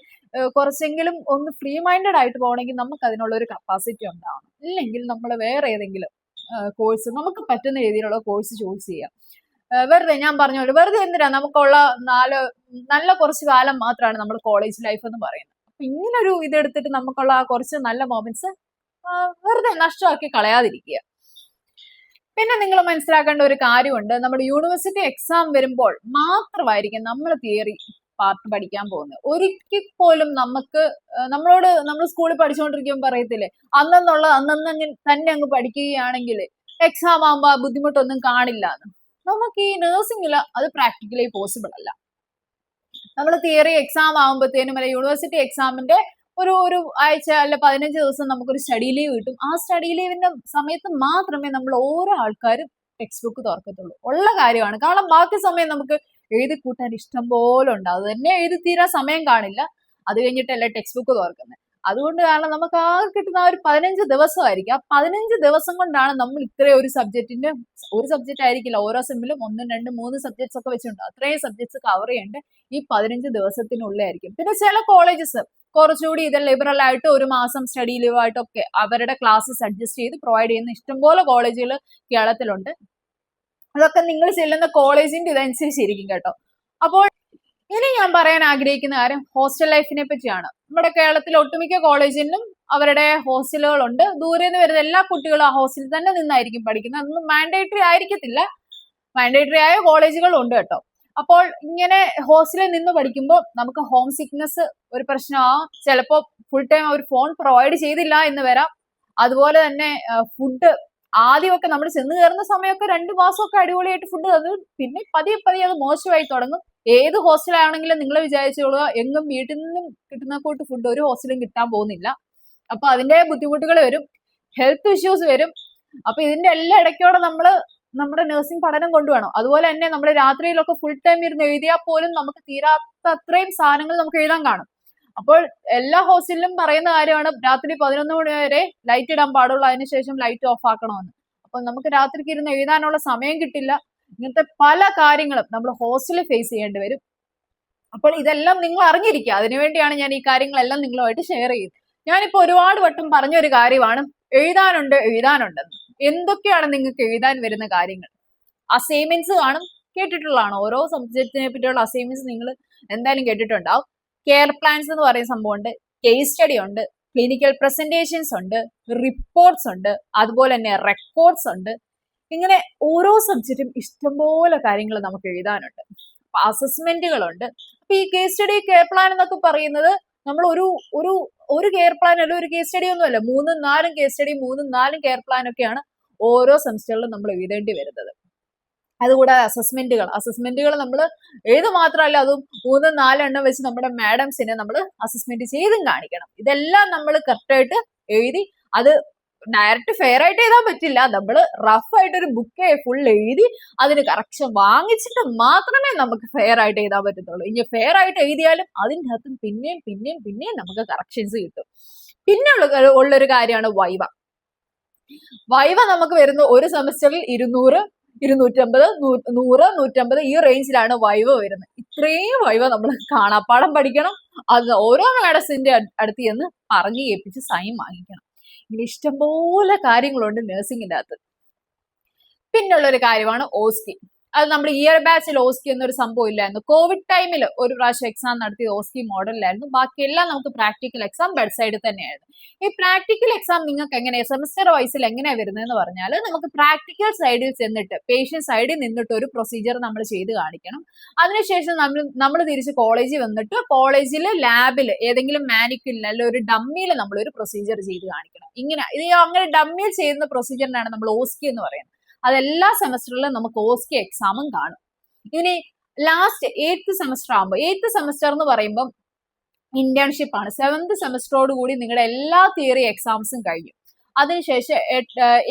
കുറച്ചെങ്കിലും ഒന്ന് ഫ്രീ മൈൻഡഡ് ആയിട്ട് പോകണമെങ്കിൽ നമുക്ക് അതിനുള്ള ഒരു കപ്പാസിറ്റി ഉണ്ടാവണം. ഇല്ലെങ്കിൽ നമ്മൾ വേറെ ഏതെങ്കിലും കോഴ്സ് നമുക്ക് പറ്റുന്ന രീതിയിലുള്ള കോഴ്സ് ചൂസ് ചെയ്യാം. വെറുതെ ഞാൻ പറഞ്ഞോളൂ, വെറുതെ എന്തിനാ, നമുക്കുള്ള നല്ല കുറച്ച് കാലം മാത്രമാണ് നമ്മൾ കോളേജ് ലൈഫ് എന്ന് പറയുന്നത്. അപ്പൊ ഇങ്ങനൊരു ഇതെടുത്തിട്ട് നമുക്കുള്ള ആ കുറച്ച് നല്ല മൊമെന്റ്സ് വെറുതെ നഷ്ടമാക്കി കളയാതിരിക്കുക. പിന്നെ നിങ്ങൾ മനസ്സിലാക്കേണ്ട ഒരു കാര്യമുണ്ട്, നമ്മുടെ യൂണിവേഴ്സിറ്റി എക്സാം വരുമ്പോൾ മാത്രമായിരിക്കും നമ്മൾ തിയറി പാർട്ട് പഠിക്കാൻ പോകുന്നത്. ഒരിക്കൽ പോലും നമ്മൾ സ്കൂളിൽ പഠിച്ചുകൊണ്ടിരിക്കുമ്പോൾ പറയത്തില്ലേ, അന്നെന്നുള്ളത് അന്നന്ന് തന്നെ അങ്ങ് പഠിക്കുകയാണെങ്കിൽ എക്സാം ആകുമ്പോൾ ആ ബുദ്ധിമുട്ടൊന്നും കാണില്ല എന്ന്. നമുക്ക് ഈ നഴ്സിംഗിൽ അത് പ്രാക്ടിക്കലി പോസിബിൾ അല്ല. നമ്മൾ തിയറി എക്സാം ആകുമ്പോഴത്തേനും അല്ലെ യൂണിവേഴ്സിറ്റി എക്സാമിന്റെ ഒരു ആഴ്ച അല്ല 15 ദിവസം നമുക്കൊരു സ്റ്റഡി ലീവ് കിട്ടും. ആ സ്റ്റഡി ലീവിന്റെ സമയത്ത് മാത്രമേ നമ്മൾ ഓരോ ആൾക്കാരും ടെക്സ്റ്റ് ബുക്ക് തുറക്കത്തുള്ളൂ. ഉള്ള കാര്യമാണ്. കാരണം ബാക്കി സമയം നമുക്ക് എഴുതി കൂട്ടാൻ ഇഷ്ടം പോലെ ഉണ്ട്, അത് തന്നെ എഴുതി തീരാൻ സമയം കാണില്ല. അത് കഴിഞ്ഞിട്ടല്ലേ ടെക്സ്റ്റ് ബുക്ക് തുറക്കുന്നത്. അതുകൊണ്ട് കാരണം നമുക്ക് ആ കിട്ടുന്ന ആ ഒരു 15 ദിവസമായിരിക്കും. ആ 15 ദിവസം കൊണ്ടാണ് നമ്മൾ ഇത്രയും ഒരു സബ്ജക്റ്റ് ആയിരിക്കില്ല, ഓരോ സെമ്മിലും 1, 2, 3 സബ്ജക്ട്സ് ഒക്കെ വെച്ചിട്ടുണ്ട്. അത്രയും സബ്ജക്ട്സ് കവർ ചെയ്യേണ്ട ഈ 15 ദിവസത്തിനുള്ളിലായിരിക്കും. പിന്നെ ചില കോളേജസ് കുറച്ചുകൂടി ഇത് ലിബറൽ ആയിട്ട് 1 മാസം സ്റ്റഡി ലീവ് ആയിട്ടൊക്കെ അവരുടെ ക്ലാസ്സസ് അഡ്ജസ്റ്റ് ചെയ്ത് പ്രൊവൈഡ് ചെയ്യുന്ന ഇഷ്ടംപോലെ കോളേജുകൾ കേരളത്തിലുണ്ട്. അതൊക്കെ നിങ്ങൾ ചെല്ലുന്ന കോളേജിന്റെ ഇതനുസരിച്ചിരിക്കും കേട്ടോ. അപ്പോൾ ഇനി ഞാൻ പറയാൻ ആഗ്രഹിക്കുന്ന കാര്യം ഹോസ്റ്റൽ ലൈഫിനെ പറ്റിയാണ്. നമ്മുടെ കേരളത്തിലെ ഒട്ടുമിക്ക കോളേജിലും അവരുടെ ഹോസ്റ്റലുകളുണ്ട്. ദൂരെ നിന്ന് വരുന്ന എല്ലാ കുട്ടികളും ആ ഹോസ്റ്റലിൽ തന്നെ നിന്നായിരിക്കും പഠിക്കുന്നത്. അതൊന്നും മാൻഡേറ്ററി ആയിരിക്കത്തില്ല, മാൻഡേറ്ററി ആയ കോളേജുകളും ഉണ്ട് കേട്ടോ. അപ്പോൾ ഇങ്ങനെ ഹോസ്റ്റലിൽ നിന്ന് പഠിക്കുമ്പോൾ നമുക്ക് ഹോം സിക്നെസ് ഒരു പ്രശ്നമാവും. ചിലപ്പോൾ ഫുൾ ടൈം അവർ ഫോൺ പ്രൊവൈഡ് ചെയ്തില്ല എന്ന് വരാം. അതുപോലെ തന്നെ ഫുഡ് ആദ്യമൊക്കെ നമ്മൾ ചെന്ന് കയറുന്ന സമയമൊക്കെ 2 മാസമൊക്കെ അടിപൊളിയായിട്ട് ഫുഡ് തന്നു, പിന്നെ പതിയെ അത് മോശമായി തുടങ്ങും. ഏത് ഹോസ്റ്റലാണെങ്കിലും നിങ്ങൾ വിചാരിച്ചോളുക, എങ്ങും വീട്ടിൽ നിന്നും കിട്ടുന്ന കൂട്ട് ഫുഡ് ഒരു ഹോസ്റ്റലും കിട്ടാൻ പോകുന്നില്ല. അപ്പൊ അതിന്റെ ബുദ്ധിമുട്ടുകൾ വരും, ഹെൽത്ത് ഇഷ്യൂസ് വരും. അപ്പൊ ഇതിന്റെ എല്ലാ ഇടയ്ക്കോടെ നമ്മുടെ നഴ്സിംഗ് പഠനം കൊണ്ടുവേണം. അതുപോലെ തന്നെ നമ്മൾ രാത്രിയിലൊക്കെ ഫുൾ ടൈം ഇരുന്ന് എഴുതിയാൽ പോലും നമുക്ക് തീരാത്ത അത്രയും സാധനങ്ങൾ നമുക്ക് എഴുതാൻ കാണും. അപ്പോൾ എല്ലാ ഹോസ്റ്റലിലും പറയുന്ന കാര്യമാണ് രാത്രി 11 മണി വരെ ലൈറ്റ് ഇടാൻ പാടുള്ളൂ, അതിനുശേഷം ലൈറ്റ് ഓഫ് ആക്കണമെന്ന്. അപ്പൊ നമുക്ക് രാത്രിക്ക് ഇരുന്ന് എഴുതാനുള്ള സമയം കിട്ടില്ല. ഇങ്ങനത്തെ പല കാര്യങ്ങളും നമ്മൾ ഹോസ്റ്റലിൽ ഫേസ് ചെയ്യേണ്ടി വരും. അപ്പോൾ ഇതെല്ലാം നിങ്ങൾ അറിഞ്ഞിരിക്കുക. അതിനുവേണ്ടിയാണ് ഞാൻ ഈ കാര്യങ്ങളെല്ലാം നിങ്ങളുമായിട്ട് ഷെയർ ചെയ്യുന്നത്. ഞാനിപ്പോ ഒരുപാട് വട്ടം പറഞ്ഞൊരു കാര്യമാണ്, എഴുതാനുണ്ടെന്ന്. എന്തൊക്കെയാണ് നിങ്ങൾക്ക് എഴുതാൻ വരുന്ന കാര്യങ്ങൾ? അസൈൻമെന്റ്സ് കാണും, കേട്ടിട്ടുള്ളതാണ്. ഓരോ സബ്ജക്റ്റിനെ പറ്റിയുള്ള അസൈൻമെന്റ്സ് നിങ്ങൾ എന്തായാലും കേട്ടിട്ടുണ്ടാവും. കെയർ പ്ലാൻസ് എന്ന് പറയുന്ന സംഭവമുണ്ട്, കേസ് സ്റ്റഡി ഉണ്ട്, ക്ലിനിക്കൽ പ്രസന്റേഷൻസ് ഉണ്ട്, റിപ്പോർട്ട്സ് ഉണ്ട്, അതുപോലെ തന്നെ റെക്കോർഡ്സ് ഉണ്ട്. ഇങ്ങനെ ഓരോ സബ്ജക്റ്റും ഇഷ്ടംപോലെ കാര്യങ്ങൾ നമുക്ക് എഴുതാനുണ്ട്. അപ്പൊ അസസ്മെന്റുകളുണ്ട്. അപ്പൊ ഈ കേസ് സ്റ്റഡി കെയർ പ്ലാൻ എന്നൊക്കെ പറയുന്നത് നമ്മൾ ഒരു കെയർ പ്ലാൻ അല്ല, ഒരു കേസ് സ്റ്റഡി ഒന്നുമല്ല, 3, 4 കേസ് സ്റ്റഡി, 3, 4 കെയർ പ്ലാൻ ഒക്കെയാണ് ഓരോ സെമിസ്റ്ററിലും നമ്മൾ എഴുതേണ്ടി വരുന്നത്. അതുകൂടാതെ അസസ്മെന്റുകൾ നമ്മൾ എഴുതു മാത്രമല്ല, അതും 3, 4 എണ്ണം വെച്ച് നമ്മുടെ മാഡംസിനെ നമ്മൾ അസസ്മെന്റ് ചെയ്തും കാണിക്കണം. ഇതെല്ലാം നമ്മൾ കറക്റ്റായിട്ട് എഴുതി അത് ഡയറക്റ്റ് ഫെയർ ആയിട്ട് എഴുതാൻ പറ്റില്ല. നമ്മൾ റഫ് ആയിട്ട് ഒരു ബുക്ക് ഫുൾ എഴുതി അതിന് കറക്ഷൻ വാങ്ങിച്ചിട്ട് മാത്രമേ നമുക്ക് ഫെയർ ആയിട്ട് എഴുതാൻ പറ്റത്തുള്ളൂ. ഇനി ഫെയർ ആയിട്ട് എഴുതിയാലും അതിൻ്റെ അകത്തും പിന്നെയും നമുക്ക് കറക്ഷൻസ് കിട്ടും. പിന്നെ ഉള്ളൊരു കാര്യമാണ് വൈവ. വൈവ നമുക്ക് വരുന്ന ഒരു സെമസ്റ്ററിൽ 200, 250, 100, 150 ഈ റേഞ്ചിലാണ് വൈവ വരുന്നത്. ഇത്രയും വൈവ നമ്മൾ കാണാപ്പാടം പഠിക്കണം. അത് ഓരോ മാഡസിന്റെ അടുത്ത് ചെന്ന് പറഞ്ഞു കേൾപ്പിച്ച് സൈൻ വാങ്ങിക്കണം. ഇങ്ങനെ ഇഷ്ടംപോലെ കാര്യങ്ങളുണ്ട് നഴ്സിംഗിന്റെ അകത്ത്. പിന്നുള്ള ഒരു കാര്യമാണ് ഓസ്കി. അത് നമ്മുടെ ഇയർ ബാച്ചിൽ ഓസ്കി എന്നൊരു സംഭവം ഇല്ലായിരുന്നു. കോവിഡ് ടൈമിൽ ഒരു പ്രാവശ്യം എക്സാം നടത്തിയ ഓസ്കി മോഡലിലായിരുന്നു. ബാക്കിയെല്ലാം നമുക്ക് പ്രാക്ടിക്കൽ എക്സാം ബെഡ് സൈഡിൽ തന്നെയായിരുന്നു. ഈ പ്രാക്ടിക്കൽ എക്സാം നിങ്ങൾക്ക് എങ്ങനെയാണ് സെമസ്റ്റർ വൈസിൽ എങ്ങനെയാണ് വരുന്നതെന്ന് പറഞ്ഞാൽ, നമുക്ക് പ്രാക്ടിക്കൽ സൈഡിൽ ചെന്നിട്ട് പേഷ്യന്റ് സൈഡിൽ നിന്നിട്ട് ഒരു പ്രൊസീജിയർ നമ്മൾ ചെയ്ത് കാണിക്കണം. അതിനുശേഷം നമ്മൾ തിരിച്ച് കോളേജിൽ വന്നിട്ട് കോളേജിൽ ലാബിൽ ഏതെങ്കിലും മാനിക്യൂലിൽ അല്ല ഒരു ഡമ്മിയിൽ നമ്മൾ ഒരു പ്രൊസീജിയർ ചെയ്ത് കാണിക്കണം. അങ്ങനെ ഡമ്മിയിൽ ചെയ്യുന്ന പ്രൊസീജിയറിനാണ് നമ്മൾ ഓസ്കി എന്ന് പറയുന്നത്. അതെല്ലാ സെമസ്റ്ററിലും നമുക്ക് ഓസ്കി എക്സാമും കാണും. ഇനി ലാസ്റ്റ് 8th സെമസ്റ്റർ ആകുമ്പോൾ, 8th സെമസ്റ്റർ എന്ന് പറയുമ്പോൾ ഇന്റേൺഷിപ്പ് ആണ്. 7th സെമസ്റ്ററോട് കൂടി നിങ്ങളുടെ എല്ലാ തിയറി എക്സാംസും കഴിഞ്ഞു. അതിനുശേഷം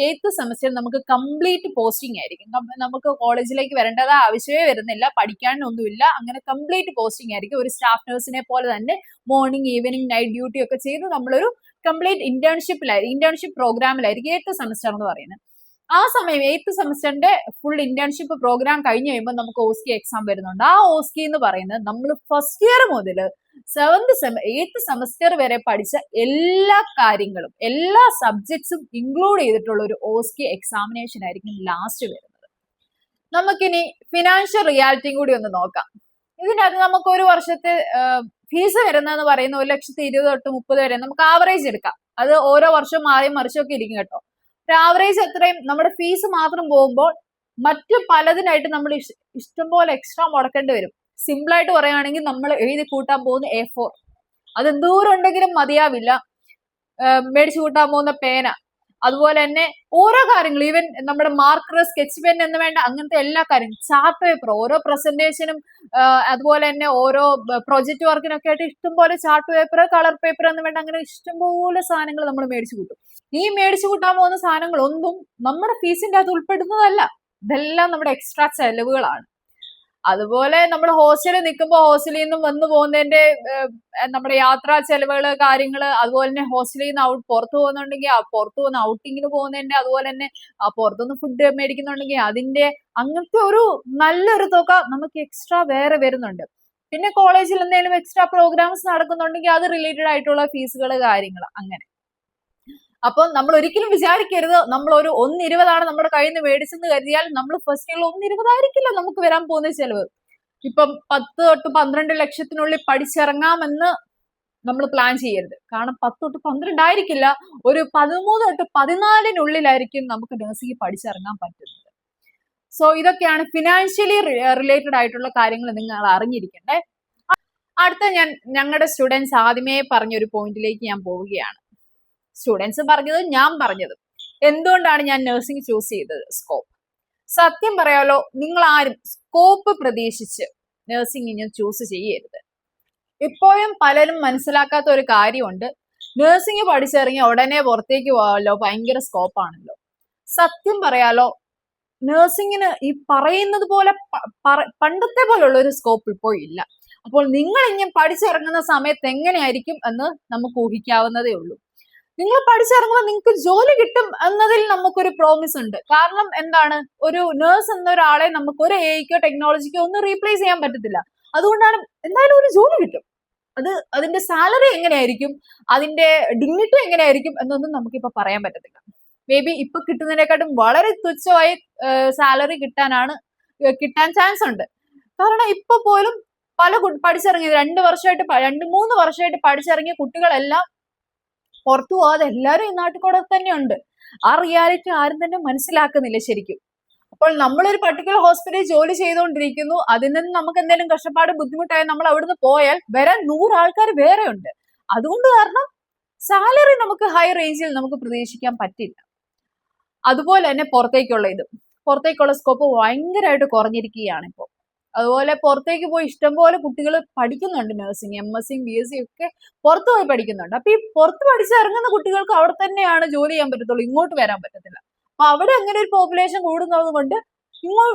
8th സെമസ്റ്റർ നമുക്ക് കംപ്ലീറ്റ് പോസ്റ്റിംഗ് ആയിരിക്കും. നമുക്ക് കോളേജിലേക്ക് വരേണ്ടത് ആവശ്യമേ വരുന്നില്ല, പഠിക്കാനൊന്നുമില്ല. അങ്ങനെ കംപ്ലീറ്റ് പോസ്റ്റിംഗ് ആയിരിക്കും. ഒരു സ്റ്റാഫ് നഴ്സിനെ പോലെ തന്നെ മോർണിംഗ് ഈവനിങ് നൈറ്റ് ഡ്യൂട്ടി ഒക്കെ ചെയ്ത് നമ്മളൊരു കംപ്ലീറ്റ് ഇന്റേൺഷിപ്പ് പ്രോഗ്രാമിലായിരിക്കും 8th സെമസ്റ്റർ എന്ന് പറയുന്നത്. ആ സമയം 8th സെമസ്റ്ററിന്റെ ഫുൾ ഇന്റേൺഷിപ്പ് പ്രോഗ്രാം കഴിഞ്ഞ് കഴിയുമ്പോൾ നമുക്ക് ഓസ്കി എക്സാം വരുന്നുണ്ട്. ആ ഓസ്കി എന്ന് പറയുന്നത് നമ്മൾ ഫസ്റ്റ് ഇയർ മുതൽ 8th സെമസ്റ്റർ വരെ പഠിച്ച എല്ലാ കാര്യങ്ങളും എല്ലാ സബ്ജക്ട്സും ഇൻക്ലൂഡ് ചെയ്തിട്ടുള്ള ഒരു ഓസ്കി എക്സാമിനേഷൻ ആയിരിക്കും ലാസ്റ്റ് വരുന്നത്. നമുക്കിനി ഫിനാൻഷ്യൽ റിയാലിറ്റിയും കൂടി ഒന്ന് നോക്കാം. ഇതിനകത്ത് നമുക്ക് ഒരു വർഷത്തെ ഫീസ് വരുന്നതെന്ന് പറയുന്നത് 1,20,000 തൊട്ട് 30 വരെ നമുക്ക് ആവറേജ് എടുക്കാം. അത് ഓരോ വർഷവും മാറിയും മറിച്ചൊക്കെ ഇരിക്കും കേട്ടോ. ഒരു ആവറേജ് എത്രയും നമ്മുടെ ഫീസ് മാത്രം പോകുമ്പോൾ മറ്റു പലതിനായിട്ട് നമ്മൾ ഇഷ്ടംപോലെ എക്സ്ട്രാ മുടക്കേണ്ടി വരും. സിമ്പിൾ ആയിട്ട് പറയുകയാണെങ്കിൽ നമ്മൾ എഴുതി കൂട്ടാൻ പോകുന്ന A4 അത് എന്തോരം ഉണ്ടെങ്കിലും മതിയാവില്ല. മേടിച്ചു കൂട്ടാൻ പോകുന്ന പേന, അതുപോലെ തന്നെ ഓരോ കാര്യങ്ങളും, ഈവൻ നമ്മുടെ മാർക്കർ, സ്കെച്ച് പെൻ എന്ന് വേണ്ട അങ്ങനത്തെ എല്ലാ കാര്യങ്ങളും, ചാർട്ട് പേപ്പർ, ഓരോ പ്രസന്റേഷനും അതുപോലെ തന്നെ ഓരോ പ്രൊജക്ട് വർക്കിനൊക്കെ ആയിട്ട് ഇഷ്ടംപോലെ ചാർട്ട് പേപ്പർ, കളർ പേപ്പർ എന്ന് വേണ്ട അങ്ങനെ ഇഷ്ടംപോലെ സാധനങ്ങൾ നമ്മൾ മേടിച്ചു കൂട്ടും. ഈ മേടിച്ചു കൂട്ടാൻ പോകുന്ന സാധനങ്ങളൊന്നും നമ്മുടെ ഫീസിന്റെ അകത്ത് ഉൾപ്പെടുന്നതല്ല. ഇതെല്ലാം നമ്മുടെ എക്സ്ട്രാ ചെലവുകളാണ്. അതുപോലെ നമ്മൾ ഹോസ്റ്റലിൽ നിൽക്കുമ്പോൾ ഹോസ്റ്റലിൽ നിന്നും വന്നു പോകുന്നതിന്റെ നമ്മുടെ യാത്രാ ചെലവുകൾ, കാര്യങ്ങള്, അതുപോലെ തന്നെ ഹോസ്റ്റലിൽ നിന്ന് പുറത്തു പോകുന്നുണ്ടെങ്കിൽ ആ പുറത്തു പോകുന്ന ഔട്ടിങ്ങിന് പോകുന്നതിന്റെ, അതുപോലെ തന്നെ ആ പുറത്തുനിന്ന് ഫുഡ് മേടിക്കുന്നുണ്ടെങ്കിൽ അതിന്റെ, അങ്ങനത്തെ ഒരു നല്ലൊരു തുക നമുക്ക് എക്സ്ട്രാ വേറെ വരുന്നുണ്ട്. പിന്നെ കോളേജിൽ എന്തെങ്കിലും എക്സ്ട്രാ പ്രോഗ്രാംസ് നടക്കുന്നുണ്ടെങ്കിൽ അത് റിലേറ്റഡ് ആയിട്ടുള്ള ഫീസുകൾ, കാര്യങ്ങൾ അങ്ങനെ. അപ്പം നമ്മൾ ഒരിക്കലും വിചാരിക്കരുത് നമ്മൾ ഒരു 1,20 നമ്മുടെ കയ്യിൽ നിന്ന് മേടിച്ചെന്ന് കരുതിയാൽ നമ്മൾ ഫസ്റ്റ് ഇയറിൽ 1,20 ആയിരിക്കില്ല നമുക്ക് വരാൻ പോകുന്ന ചെലവ്. ഇപ്പം 10 തൊട്ട് 12 ലക്ഷത്തിനുള്ളിൽ പഠിച്ചിറങ്ങാമെന്ന് നമ്മൾ പ്ലാൻ ചെയ്യരുത്. കാരണം 10 തൊട്ട് 12 ആയിരിക്കില്ല, ഒരു 13 തൊട്ട് 14 നമുക്ക് നഴ്സിംഗ് പഠിച്ചിറങ്ങാൻ പറ്റുന്നത്. സോ ഇതൊക്കെയാണ് ഫിനാൻഷ്യലി റിലേറ്റഡ് ആയിട്ടുള്ള കാര്യങ്ങൾ നിങ്ങൾ അറിഞ്ഞിരിക്കണ്ടേ. അടുത്ത ഞങ്ങളുടെ സ്റ്റുഡൻസ് ആദ്യമേ പറഞ്ഞൊരു പോയിന്റിലേക്ക് ഞാൻ പോവുകയാണ്. സ്റ്റുഡൻസ് പറഞ്ഞത്, ഞാൻ പറഞ്ഞത്. എന്തുകൊണ്ടാണ് ഞാൻ നഴ്സിംഗ് ചൂസ് ചെയ്തത്? സ്കോപ്പ്. സത്യം പറയാലോ, നിങ്ങൾ ആരും സ്കോപ്പ് പ്രതീക്ഷിച്ച് നഴ്സിംഗ് ചൂസ് ചെയ്യരുത്. ഇപ്പോഴും പലരും മനസ്സിലാക്കാത്ത ഒരു കാര്യമുണ്ട്. നഴ്സിംഗ് പഠിച്ചിറങ്ങി ഉടനെ പുറത്തേക്ക് പോകാമല്ലോ, ഭയങ്കര സ്കോപ്പാണല്ലോ. സത്യം പറയാലോ, നഴ്സിംഗിന് ഈ പറയുന്നത് പോലെ പണ്ടത്തെ പോലുള്ള ഒരു സ്കോപ്പ് ഇപ്പോൾ ഇല്ല. അപ്പോൾ നിങ്ങൾ ഇനി പഠിച്ചിറങ്ങുന്ന സമയത്ത് എങ്ങനെയായിരിക്കും എന്ന് നമുക്ക് ഊഹിക്കാവുന്നതേ ഉള്ളൂ. നിങ്ങൾ പഠിച്ചിറങ്ങുമ്പോൾ നിങ്ങൾക്ക് ജോലി കിട്ടും എന്നതിൽ നമുക്കൊരു പ്രോമിസ് ഉണ്ട്. കാരണം എന്താണ്, ഒരു നേഴ്സ് എന്ന ഒരാളെ നമുക്ക് ഒരു എഐക്കോ ടെക്നോളജിക്കോ ഒന്നും റീപ്ലേസ് ചെയ്യാൻ പറ്റത്തില്ല. അതുകൊണ്ടാണ് എന്തായാലും ഒരു ജോലി കിട്ടും. അതിന്റെ സാലറി എങ്ങനെയായിരിക്കും, അതിന്റെ ഡിഗ്നിറ്റി എങ്ങനെയായിരിക്കും എന്നൊന്നും നമുക്കിപ്പോ പറയാൻ പറ്റത്തില്ല. മേ ബി ഇപ്പൊ കിട്ടുന്നതിനെക്കാട്ടും വളരെ തുച്ഛമായി സാലറി കിട്ടാൻ ചാൻസ് ഉണ്ട്. കാരണം ഇപ്പൊ പോലും പല പഠിച്ചിറങ്ങിയ 2-3 വർഷമായിട്ട് പഠിച്ചിറങ്ങിയ കുട്ടികളെല്ലാം പുറത്തു പോകാതെ എല്ലാവരും ഈ നാട്ടിൽ കൂടെ തന്നെയുണ്ട്. ആ റിയാലിറ്റി ആരും തന്നെ മനസ്സിലാക്കുന്നില്ല ശരിക്കും. അപ്പോൾ നമ്മളൊരു പർട്ടിക്കുലർ ഹോസ്പിറ്റലിൽ ജോലി ചെയ്തുകൊണ്ടിരിക്കുന്നു, അതിൽ നിന്ന് നമുക്ക് എന്തെങ്കിലും കഷ്ടപ്പാട് ബുദ്ധിമുട്ടായി നമ്മൾ അവിടുന്ന് പോയാൽ വരാൻ 100 ആൾക്കാർ വേറെ ഉണ്ട്. അതുകൊണ്ട് കാരണം സാലറി നമുക്ക് ഹൈ റേഞ്ചിൽ നമുക്ക് പ്രതീക്ഷിക്കാൻ പറ്റില്ല. അതുപോലെ തന്നെ പുറത്തേക്കുള്ള സ്കോപ്പ് ഭയങ്കരമായിട്ട് കുറഞ്ഞിരിക്കുകയാണ് ഇപ്പോൾ. അതുപോലെ പുറത്തേക്ക് പോയി ഇഷ്ടംപോലെ കുട്ടികൾ പഠിക്കുന്നുണ്ട് നഴ്സിംഗ്, MSc BSc ഒക്കെ പുറത്ത് പോയി പഠിക്കുന്നുണ്ട്. അപ്പൊ ഈ പുറത്ത് പഠിച്ചിറങ്ങുന്ന കുട്ടികൾക്ക് അവിടെ തന്നെയാണ് ജോലി ചെയ്യാൻ പറ്റത്തുള്ളൂ, ഇങ്ങോട്ട് വരാൻ പറ്റത്തില്ല. അപ്പൊ അവിടെ അങ്ങനെ ഒരു പോപ്പുലേഷൻ കൂടുന്നത് കൊണ്ട്